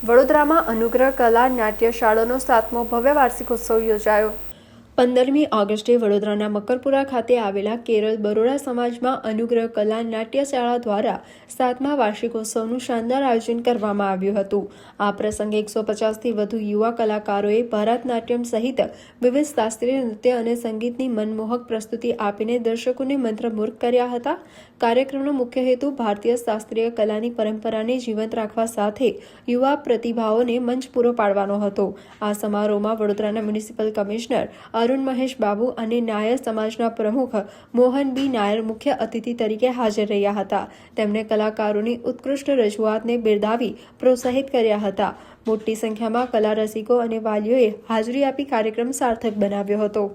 વડોદરામાં અનુગ્રહ કલા નાટ્યશાળાનો 7મો ભવ્ય વાર્ષિકોત્સવ યોજાયો। 15મી ઓગસ્ટે વડોદરાના મકરપુરા ખાતે આવેલા કેરળ બરોડા સમાજમાં અનુગ્રહ કલા નાટ્યશાળા દ્વારા 7મા વાર્ષિકોત્સવનું શાનદાર આયોજન કરવામાં આવ્યું હતું। આ પ્રસંગે 150થી વધુ યુવા કલાકારોએ ભરતનાટ્યમ સહિત વિવિધ શાસ્ત્રીય નૃત્ય અને સંગીતની મનમોહક પ્રસ્તુતિ આપીને દર્શકોને મંત્રમુગ્ધ કર્યા હતા। કાર્યક્રમનો મુખ્ય હેતુ ભારતીય શાસ્ત્રીય કલાની પરંપરાને જીવંત રાખવા સાથે યુવા પ્રતિભાઓને મંચ પૂરો પાડવાનો હતો। આ સમારોહમાં વડોદરાના મ્યુનિસિપલ કમિશનર અરુણ મહેશ બાબુ અને નાયર સમાજના પ્રમુખ મોહન બી નાયર મુખ્ય અતિથિ તરીકે હાજર રહ્યા હતા। તેમણે કલાકારોની ઉત્કૃષ્ટ રજૂઆતને બિરદાવી પ્રોત્સાહિત કર્યા હતા। મોટી સંખ્યામાં કલા રસિકો અને વાલીઓએ હાજરી આપી કાર્યક્રમ સાર્થક બનાવ્યો હતો।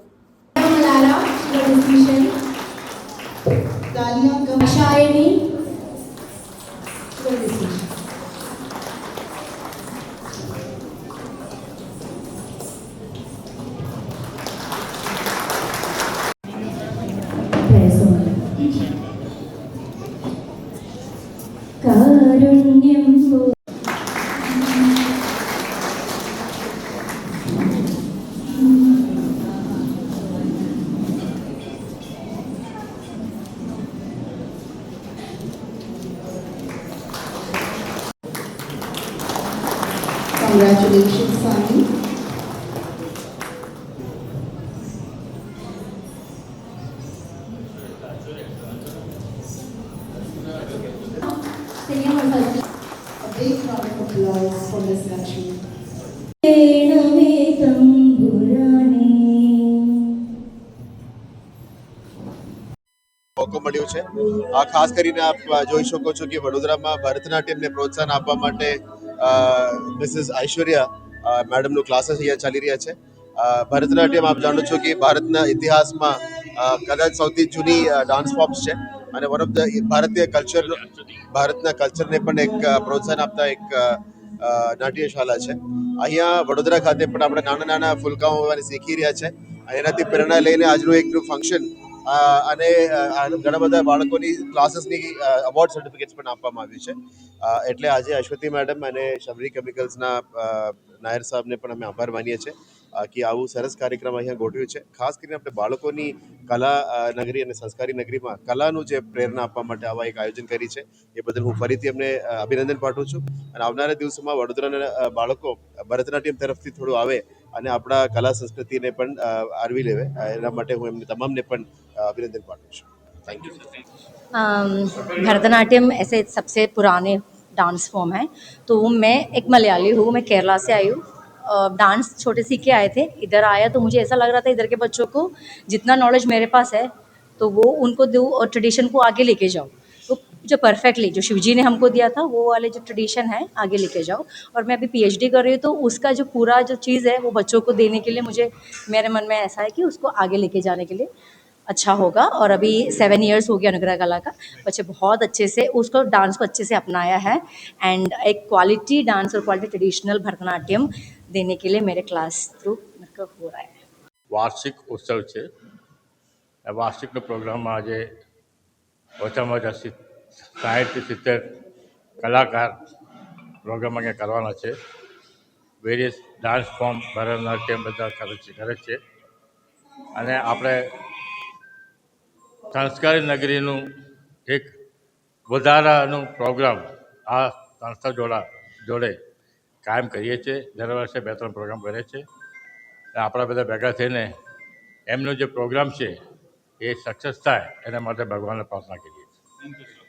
Congratulations, Sani. A big round of applause for Miss Lakshmi. મોકો મળ્યો છે। આ ખાસ કરીને આપ જોઈ શકો છો કે વડોદરામાં ભરતનાટ્યમને પ્રોત્સાહન આપવા માટે મિસિસ ઐશ્વર્યા મેડમનું ક્લાસીસ અહીંયા ચાલી રહ્યા છે। ભરતનાટ્યમ આપ જાણો છો કે ભારતના ઇતિહાસમાં કદાચ સૌથી જૂની ડાન્સ ફોર્મ્સ છે અને વન ઓફ ધ ભારતના કલ્ચરને પણ એક પ્રોત્સાહન આપતા એક નાટ્યશાળા છે। અહીંયા વડોદરા ખાતે પણ આપણે નાના નાના ફૂલકાઓ શીખી રહ્યા છે। એનાથી પ્રેરણા લઈને આજનું એક ફંક્શન અને ઘણા બધા બાળકોની ક્લાસીસની અવોર્ડ સર્ટિફિકેટ્સ પણ આપવામાં આવ્યું છે। એટલે આજે અશ્વતી મેડમ અને શબરી કેમિકલ્સના નાયર સાહેબને પણ અમે આભાર માનીએ છીએ કે આવું સરસ કાર્યક્રમ અહીંયા ગોઠવ્યું છે। ખાસ કરીને આપણે બાળકોની કલા નગરી અને સંસ્કારી નગરીમાં કલાનું જે પ્રેરણા આપવા માટે આવા એક આયોજન કરી છે એ બદલ હું ફરીથી એમને અભિનંદન પાઠવું છું અને આવનારા દિવસોમાં વડોદરાના બાળકો ભરતનાટ્યમ તરફથી થોડું આવે અને આપણા કલા સંસ્કૃતિને પણ આવરી લેવે એના માટે હું એમને તમામને પણ अभिनंदन पाठवूं છું। Thank you. भरतनाट्यम ऐसे सबसे पुराने डांस फॉर्म है। तो मैं एक मलयाली हूँ, मैं केरला से आई हूँ। डांस छोटे सीख के आए थे, इधर आया तो मुझे ऐसा लग रहा था इधर के बच्चों को जितना नॉलेज मेरे पास है तो वो उनको दो और ट्रेडिशन को आगे लेके जाओ। तो जो परफेक्टली जो शिवजी ने हमको दिया था वो वाले जो ट्रेडिशन है आगे लेके जाओ। और मैं अभी पीएचडी कर रही हूँ तो उसका जो पूरा जो चीज़ है वो बच्चों को देने के लिए मुझे मेरे मन में ऐसा है कि उसको आगे लेके जाने के लिए अच्छा होगा। और अभी 7 इयर्स हो गया अनुग्रह कला का। बच्चे बहुत अच्छे से उसको डांस को अच्छे से अपनाया है एंड एक क्वालिटी डांस और क्वालिटी ट्रेडिशनल भरतनाट्यम देने के लिए मेरे क्लास थ्रू मेरे को हो रहा है। वार्षिक उत्सव है। वार्षिक प्रोग्राम आज ओछाમાં ઓછા 60-70 કલાકાર પ્રોગ્રામ અહીંયા કરવાના છે। વેરિયસ ડાન્સ ફોર્મ ભરતનાટ્યમ બધા કરે છે અને આપણે સંસ્કારી નગરીનું એક વધારાનું પ્રોગ્રામ આ સંસ્થા જોડે કાયમ કરીએ છીએ। દર વર્ષે 2-3 પ્રોગ્રામ કરે છે। આપણા બધા ભેગા થઈને એમનો જે પ્રોગ્રામ છે એ સક્સેસ થાય એના માટે ભગવાનને પ્રાર્થના કરીએ છીએ।